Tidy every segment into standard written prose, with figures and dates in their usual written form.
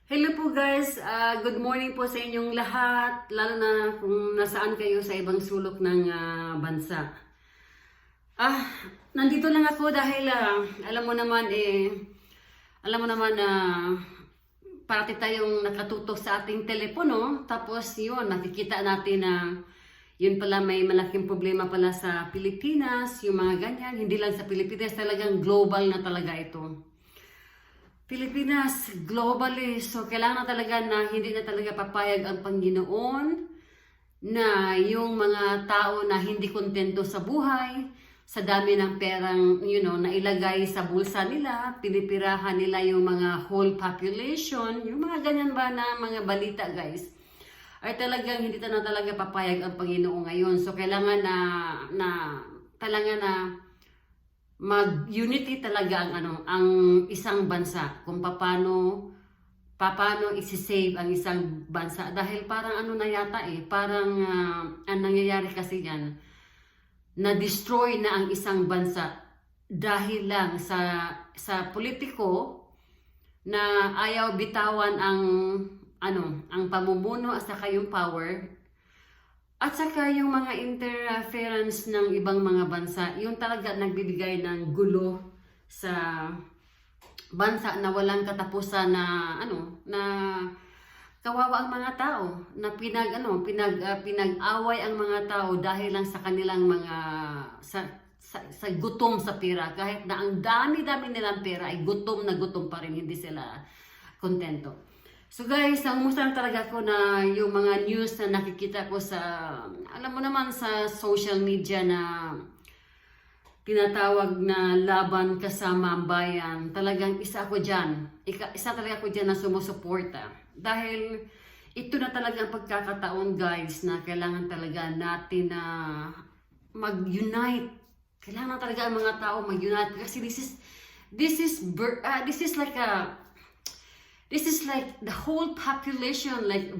Hello po guys, good morning po sa inyong lahat, lalo na kung nasaan kayo sa ibang sulok ng bansa. Ah, Nandito lang ako dahil alam mo naman na parati tayong nakatutok sa ating telepono, tapos yun, nakikita natin na yun pala may malaking problema pala sa Pilipinas, yung mga ganyan, hindi lang sa Pilipinas, talagang global na talaga ito. Pilipinas, globally, so kailangan na talaga na hindi na talaga papayag ang Panginoon na yung mga tao na hindi kontento sa buhay, sa dami ng perang, nailagay sa bulsa nila, pinipirahan nila yung mga whole population, yung mga ganyan ba na mga balita guys, ay talagang hindi na talaga papayag ang Panginoon ngayon. So kailangan na mag-unity talaga ang isang bansa kung paano isi-save ang isang bansa, dahil parang na yata parang ang nangyayari kasi yan, na-destroy na ang isang bansa dahil lang sa politiko na ayaw bitawan ang pamumuno at saka yung power. At saka yung mga interference ng ibang mga bansa, yung talaga nagbibigay ng gulo sa bansa na walang katapusan, na kawawa ang mga tao, na pinag-away ang mga tao dahil lang sa kanilang mga sa gutom sa pera. Kahit na ang dami-dami nilang pera, ay gutom na gutom pa rin, hindi sila kontento. So guys, nangungusta lang talaga ako na yung mga news na nakikita ko sa, alam mo naman, sa social media na tinatawag na laban kasama ang bayan. Talagang isa ako dyan. Isa talaga ako dyan na sumusuporta. Dahil ito na talaga ang pagkakataon guys na kailangan talaga natin na mag-unite. Kailangan talaga ang mga tao mag-unite. Kasi this is like the whole population, like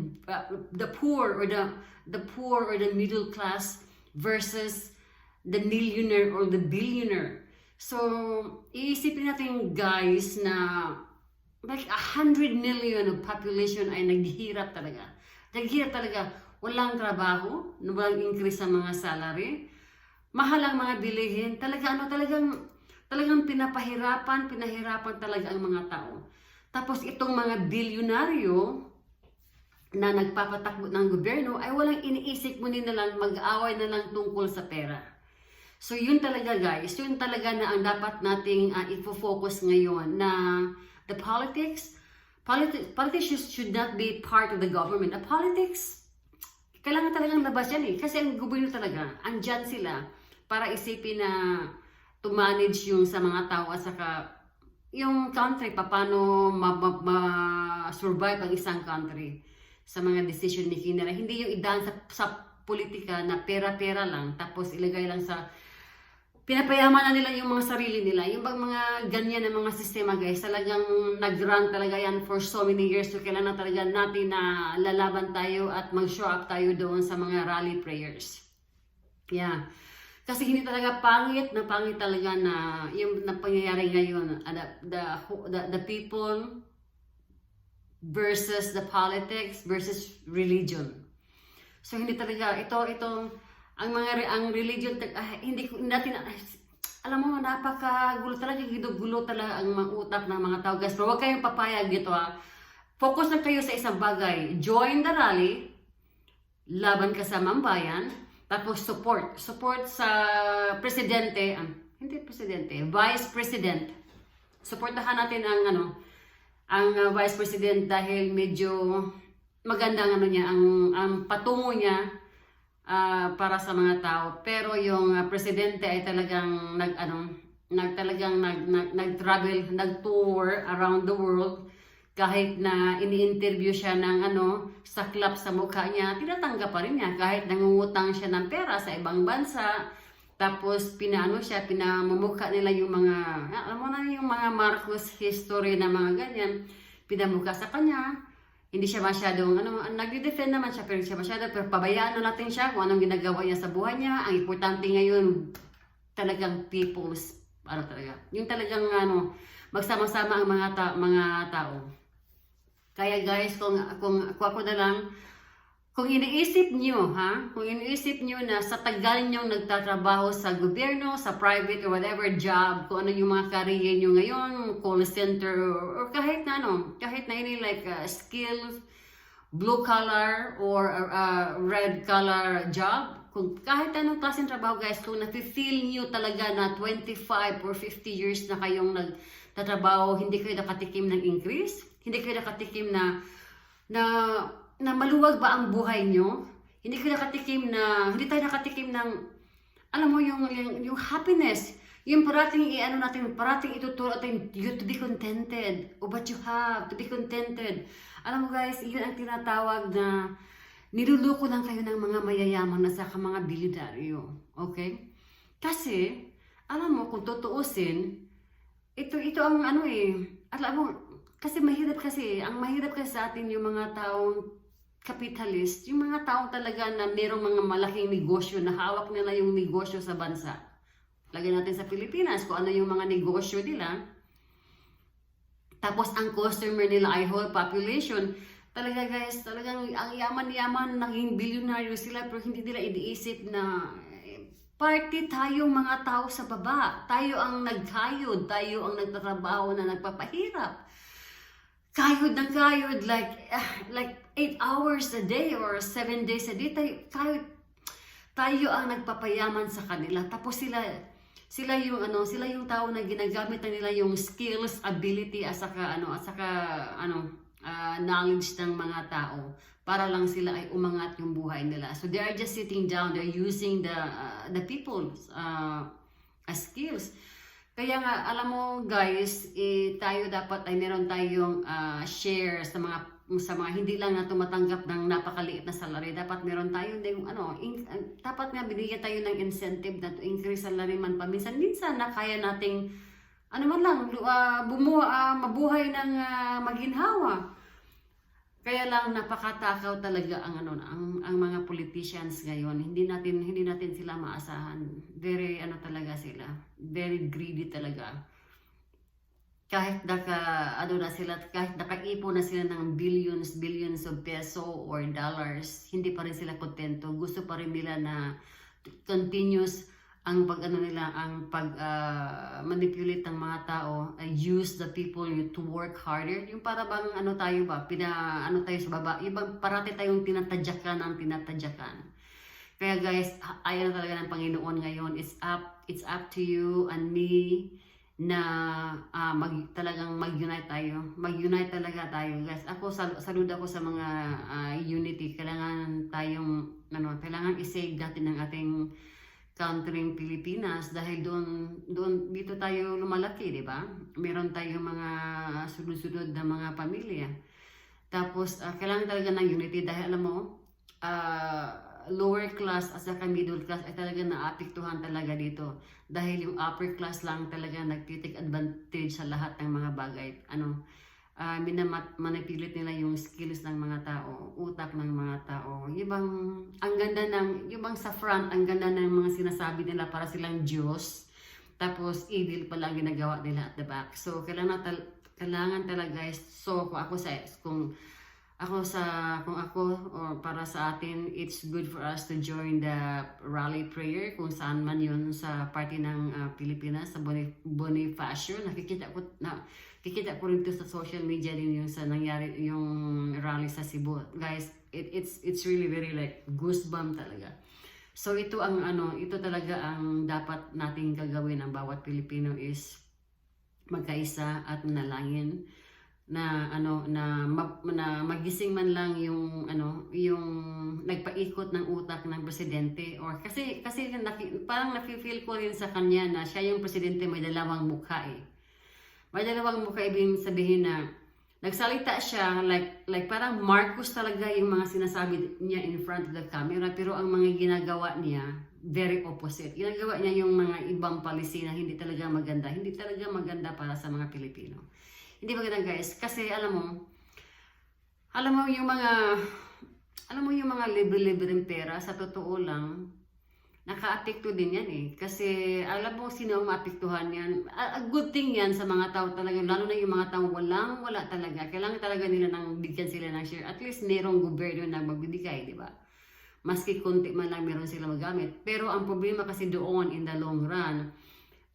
the poor or the middle class versus the millionaire or the billionaire. So iisipin natin guys na like 100 million of population ay naghihirap talaga. Walang trabaho, walang increase sa mga salary, mahal ang mga bilihin, talagang pinahirapan talaga ang mga tao. Tapos itong mga bilyonaryo na nagpapatakbo ng gobyerno ay walang iniisip, mo na lang mag-aaway na lang tungkol sa pera. So yun talaga guys, yun talaga na ang dapat nating ifo-focus ngayon, na the politics should not be part of the government. The politics, kailangan talagang labas yan kasi ang gobyerno talaga, andyan sila para isipin na to manage yung sa mga tao at saka yung country, paano ma-survive ang isang country sa mga decision making nila. Hindi yung idaan sa politika na pera-pera lang, tapos ilagay lang sa, pinapayaman na nila yung mga sarili nila. Yung bang mga ganyan na mga sistema guys, talagang nag-run talaga yan for so many years. So kailangan talaga natin na lalaban tayo at mag-show up tayo doon sa mga rally prayers. Yeah. Kasi hindi talaga pangit talaga na yung pangyayari ngayon, the people versus the politics versus religion. So hindi talaga ang religion, hindi natin, alam mo, napakagulo talaga, gulo talaga ang mga utak ng mga tao guys. Pero huwag kayong papayag dito Focus lang kayo sa isang bagay. Join the rally, laban kasama ang bayan. Tapos support sa presidente, vice president. Supportahan natin ang vice president dahil medyo magandang ang patungo niya para sa mga tao. Pero yung presidente ay talagang nag-travel, nag-tour around the world. Kahit na ini-interview siya ng saklap sa mukha niya, tinatanggap pa rin niya. Kahit nangungutang siya ng pera sa ibang bansa, tapos pinamumukha nila yung mga, alam mo na, yung mga Marcos history na mga ganyan, pinamukha sa kanya. Hindi siya masyadong, nag-defend naman siya, pero siya masyado, pero pabayaan na natin siya kung anong ginagawa niya sa buhay niya. Ang importante ngayon, talagang people's, yung talagang magsama-sama ang mga tao. Kaya guys, kung ako na lang, kung iniisip nyo, kung iniisip nyo na sa tagal nyong nagtatrabaho sa gobyerno, sa private or whatever job, kung ano yung mga career nyo ngayon, call center, or kahit na kahit na any like skills, blue collar or red collar job, kung kahit anong klaseng trabaho guys, kung nafe-feel nyo talaga na 25 or 50 years na kayong nagtatrabaho, hindi kayo nakatikim ng increase, hindi kayo nakatikim na maluwag ba ang buhay nyo? Hindi tayo nakatikim ng, alam mo, yung happiness. Yung parating parating ituturo natin, you to be contented. O what you have, to be contented. Alam mo guys, yun ang tinatawag na niluluko lang kayo ng mga mayayaman na saka mga bilyonaryo. Okay? Kasi, alam mo, kung tutuusin, ito ang alam mo, kasi ang mahirap kasi sa atin yung mga taong capitalist, yung mga taong talaga na merong mga malaking negosyo, na hawak nila yung negosyo sa bansa. Lagyan natin sa Pilipinas kung ano yung mga negosyo nila. Tapos ang customer nila ay whole population. Talaga guys, talagang ang yaman-yaman, naging bilyonaryo sila, pero hindi nila iniisip na party tayong mga tao sa baba. Tayo ang nagkayod, tayo ang nagtatrabaho na nagpapahirap. Kayod ng kayod, like 8 hours a day or 7 days a day, tayo ang nagpapayaman sa kanila. Tapos sila yung tao na ginagamit na nila yung skills, ability, at saka knowledge ng mga tao para lang sila ay umangat yung buhay nila. So they are just sitting down, they're using the people's skills. Kaya nga, alam mo guys, tayo dapat ay meron tayong share sa mga hindi lang na tumatanggap ng napakaliit na salary. Dapat meron tayo ding dapat nga binigyan tayo ng incentive na to increase salary man paminsan-minsan na kaya nating mabuhay ng maginhawa. Kaya lang napakatakaw talaga ang mga politicians ngayon. Hindi natin sila maasahan. Very talaga sila. Very greedy talaga. Kahit kahit nakaipon na sila ng billions of peso or dollars, hindi pa rin sila kontento. Gusto pa rin nila na continuous ang manipulate ng mga tao, use the people to work harder. Yung para bang tayo sa baba, yung parati tayong tinatadyakan. Kaya guys, ayaw talaga ng Panginoon ngayon. It's up to you and me na talagang mag-unite tayo. Mag-unite talaga tayo, guys. Ako salud ako sa mga unity. Kailangan kailangan i-save natin ng ating country Pilipinas dahil dito tayo lumalaki, di ba? Meron tayong mga sunod-sunod na mga pamilya. Tapos kailangan talaga ng unity dahil alam mo, lower class at saka middle class ay talaga naapektuhan talaga dito. Dahil yung upper class lang talaga nagtitake advantage sa lahat ng mga bagay. Manipulate nila yung skills ng mga tao, utak ng mga tao. Ang ganda sa front, ang ganda ng mga sinasabi nila para silang Diyos. Tapos evil pa lang ginagawa nila at the back. So kailangan talaga guys. So kung ako or para sa atin, it's good for us to join the rally prayer kung saan man yun sa party ng Pilipinas, sa Bonifacio. Nakikita ko rin ito sa social media din yung sa nangyari yung rally sa Cebu. Guys, it's really very like goosebump talaga. So ito talaga ang dapat nating gagawin ang bawat Pilipino is magkaisa at manalangin na magising man lang yung nagpaikot ng utak ng presidente, or kasi parang nafi-feel ko rin sa kanya na siya yung presidente may dalawang mukha May dalawang mukha, ibig sabihin na nagsalita siya like parang Marcos talaga yung mga sinasabi niya in front of the camera, pero ang mga ginagawa niya very opposite. Ginagawa niya yung mga ibang policy na hindi talaga maganda para sa mga Pilipino. Hindi maganda guys, kasi alam mo yung mga libre-libreng pera, sa totoo lang, nakaapekto din yan eh. Kasi alam mo sino ang maapektuhan yan. A good thing yan sa mga tao talaga, lalo na yung mga tao wala talaga. Kailangan talaga nila nang bigyan sila ng share. At least merong gobyerno na magbibigay, di ba? Maski konti man lang meron sila magamit. Pero ang problema kasi doon in the long run,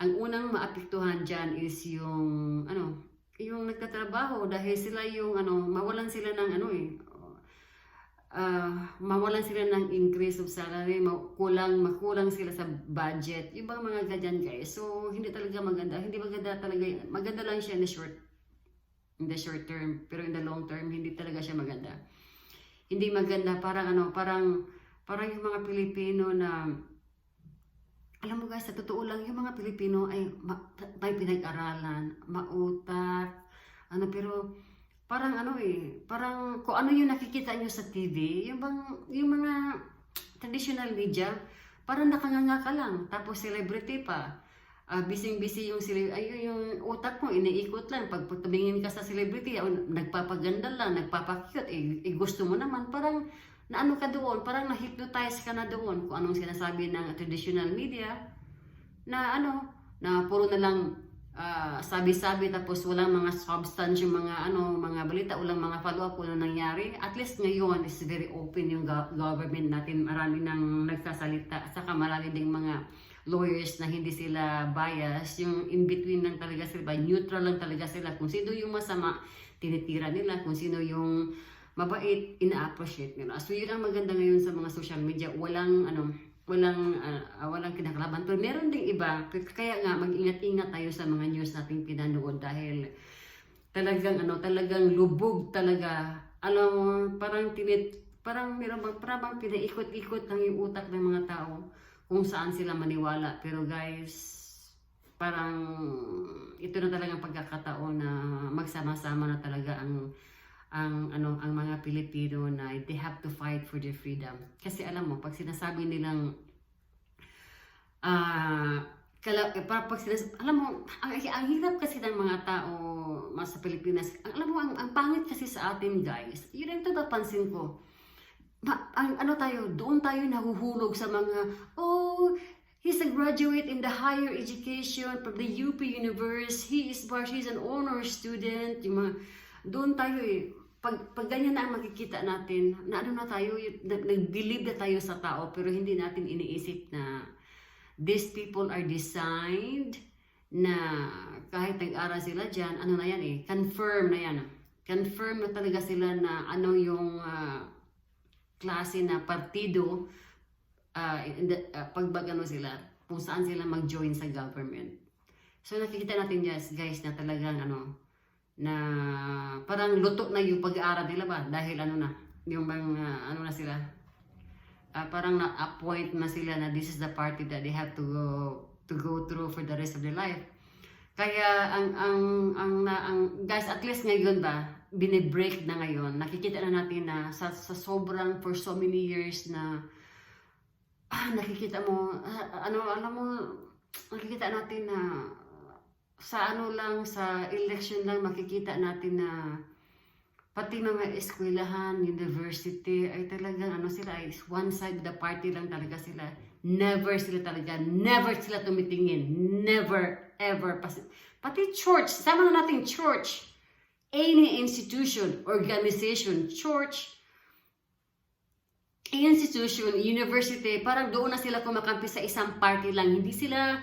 ang unang maapektuhan dyan is yung yung nagtatrabaho dahil sila yung mawalan sila ng mawalan sila ng increase of salary, makulang sila sa budget, yung bang mga ganyan guys. So hindi talaga maganda, hindi maganda talaga, maganda lang siya in the short term, pero in the long term hindi talaga siya maganda. Hindi maganda, parang yung mga Pilipino na, alam mo guys, sa totoo lang, yung mga Pilipino ay may pinag-aralan, mautak, pero parang parang kung ano yung nakikita nyo sa TV, yung mga traditional media, parang nakanganga ka lang, tapos celebrity pa. Busy yung utak mo, iniikot lang. Pag tumingin ka sa celebrity, nagpapaganda lang, nagpapakute, gusto mo naman, parang naano ka doon, parang na-hypnotize ka na doon kung anong sinasabi ng traditional media, na na puro na lang sabi-sabi tapos walang mga substance yung mga balita, walang mga follow-up kung ano nangyari. At least ngayon is very open yung government natin, marami nang nagsasalita, at saka marami ding mga lawyers na hindi sila bias, yung in between lang talaga sila, neutral lang talaga sila. Kung sino yung masama, tinitira nila, kung sino yung mabait, ina-appreciate nila. So yun ang maganda ngayon sa mga social media, walang kinakalaban. Pero meron ding iba, kaya nga mag-ingat-ingat tayo sa mga news nating pinanood dahil talagang lubog talaga. Alam mo, parang parang pinaikot-ikot lang yung utak ng mga tao kung saan sila maniwala. Pero guys, parang ito na talagang pagkakataon na magsama-sama na talaga ang mga Pilipino na they have to fight for their freedom. Kasi alam mo, pag sinasabi nilang alam mo, ang hirap kasi ng mga tao sa Pilipinas. Alam mo, ang pangit kasi sa atin guys, yun ang napapansin ko. Doon tayo nahuhulog sa mga, he's a graduate in the higher education from the UP Universe, he's an honor student, yung mga, doon tayo pag ganyan na ang makikita natin, na nag-believe na tayo sa tao, pero hindi natin iniisip na these people are designed na kahit nag-aral sila dyan, confirm na yan. Confirm na talaga sila na yung klase na partido, sila, kung saan sila mag-join sa government. So nakikita natin guys na talagang na parang luto na yung pag-aaral nila ba dahil yung bang na sila parang na-appoint na sila na this is the party that they have to go through for the rest of their life. Kaya ang guys, at least ngayon ba binibreak na ngayon, nakikita na natin na sa sobrang for so many years na nakikita mo nakikita natin na sa sa election lang makikita natin na pati mga eskwelahan, university ay talagang sila ay one side of the party lang talaga sila. Never sila tumitingin. Never, ever. Pati church, sama na natin church. Any institution, organization, church, institution, university, parang doon na sila kumakampi sa isang party lang. Hindi sila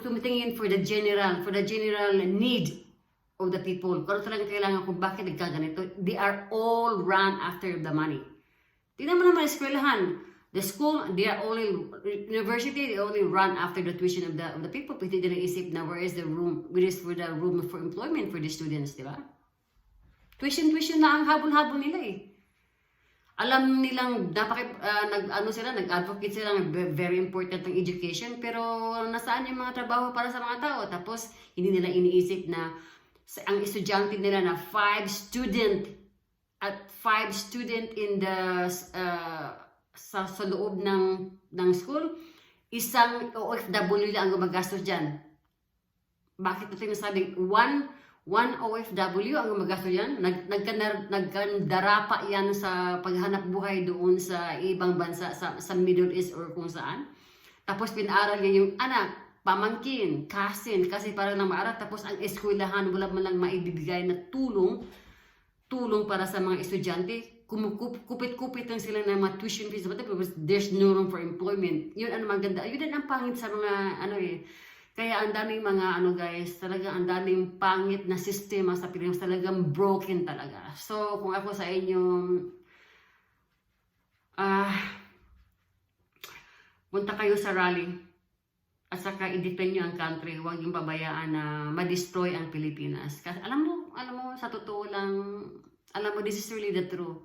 tumitingin for the general need of the people. Kung talagang kailangan kung bakit nagkaganito, they are all run after the money. Tingnan mo naman eskwelahan. The school, university, they only run after the tuition of the people. Pwede din naisip na where is the room for employment for the students, di ba? Tuition na ang habol-habol nila eh. Alam nilang nag-advocate sila ng very important ang education, pero nasaan yung mga trabaho para sa mga tao? Tapos hindi nila iniisip na ang estudyante nila na 5 student in the sa loob ng school, isang OFW lang ang gumagastos dyan. Bakit natin nasabing One OFW ang gumagastos yan. Nagkandarapa yan sa paghanap buhay doon sa ibang bansa, sa Middle East or kung saan. Tapos pinaaral niya yung anak, pamangkin, cousin, kasi para lang maaral. Tapos ang eskwelahan, wala man lang maibibigay na tulong para sa mga estudyante. Kupit-kupit lang sila ng mga tuition fees. There's no room for employment. Yun ang maganda. Yun din ang pangit sa mga Kaya ang daming mga guys, talaga ang daming pangit na sistema sa Pilipinas, talagang broken talaga. So kung ako sa inyo, punta kayo sa rally at saka i-defend nyo ang country, huwag yung pabayaan na ma-destroy ang Pilipinas. Kasi alam mo, sa totoo lang, this is really the truth.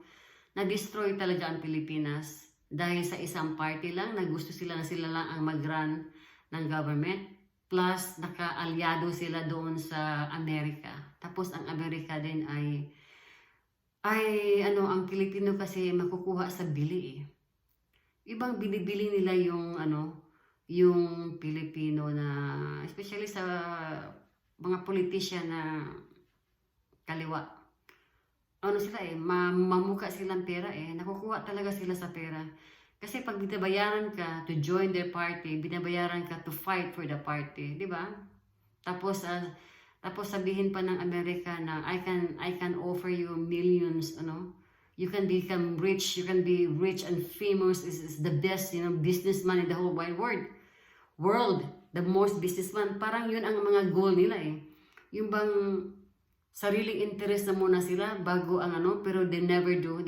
Na-destroy talaga ang Pilipinas dahil sa isang party lang, na gusto sila lang ang mag-run ng government. Plus, naka-alyado sila doon sa Amerika. Tapos, ang Amerika din ay ang Pilipino kasi makukuha sa bili eh. Ibang binibili nila yung Pilipino na, especially sa mga politician na kaliwa. Sila mamuka silang pera eh. Nakukuha talaga sila sa pera. Kasi pag binabayaran ka to join their party, binabayaran ka to fight for the party, di ba? Tapos sabihin pa ng Amerika na I can offer you millions, You can become rich, you can be rich and famous, is the best, businessman in the whole wide world, the most businessman. Parang yun ang mga goal nila eh. Yung bang sariling interest na muna sila bago ang pero they never do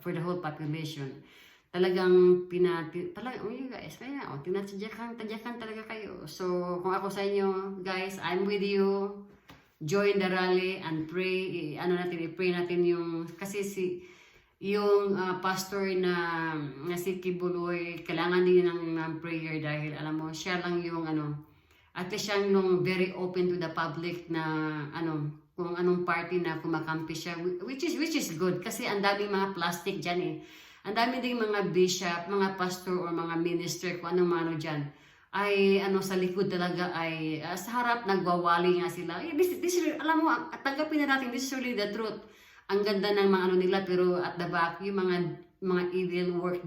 for the whole population. Talagang guys, kaya tinatadyakan talaga kayo. So kung ako sa inyo guys, I'm with you. Join the rally and pray. I-pray natin yung, kasi yung pastor na si Kibuloy, kailangan din ng prayer dahil alam mo, siya lang yung at least siyang very open to the public na kung anong party na kumakampi siya, which is good kasi ang daming mga plastic dyan eh. Ang dami ding mga bishop, mga pastor or mga minister, kung anong dyan, ay sa likod talaga ay sa harap nagwawali nga sila. Alam mo, tanggapin na natin, this is really the truth. Ang ganda ng mga nila, pero at the back, yung mga evil work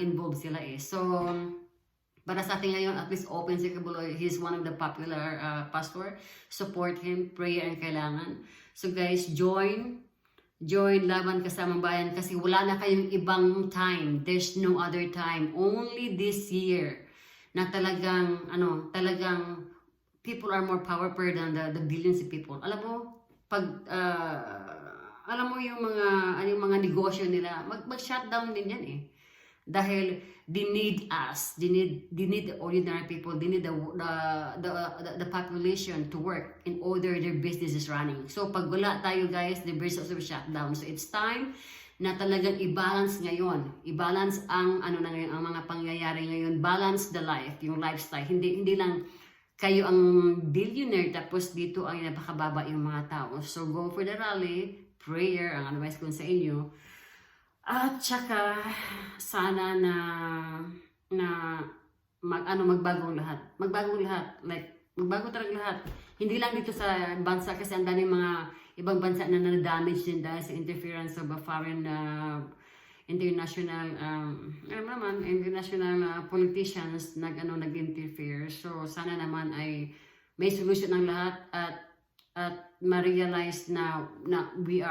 involved sila eh. So, para sa atin ngayon, at least open si Kibuloy. He's one of the popular pastor. Support him. Prayer ang kailangan. So guys, join Laban Kasamang Bayan kasi wala na kayong ibang time. There's no other time. Only this year na talagang people are more powerful than the billions of people. Alam mo, yung mga negosyo nila, mag-shutdown din yan eh. Dahil they need us, they need the ordinary people, they need the population to work in order their business is running. So pag wala tayo guys, the business will shut down. So it's time na talagang i-balance ngayon. I-balance ang ang mga pangyayari ngayon. Balance the life, yung lifestyle. Hindi lang kayo ang billionaire tapos dito ang napakababa yung mga tao. So go for the rally, prayer, ang advice ko sa inyo. At saka sana na magbagong lahat. Like magbago talaga lahat. Hindi lang dito sa bansa kasi ang daming mga ibang bansa na na-damage din dahil sa interference of a foreign international politicians nag-interfere. So sana naman ay may solution ng lahat at ma-realize na we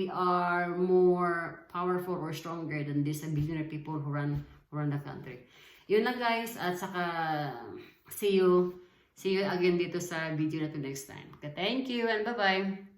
are more powerful or stronger than these billionaire people who run the country. Yun lang guys, at saka see you again dito sa video na to next time. Okay, thank you and bye-bye.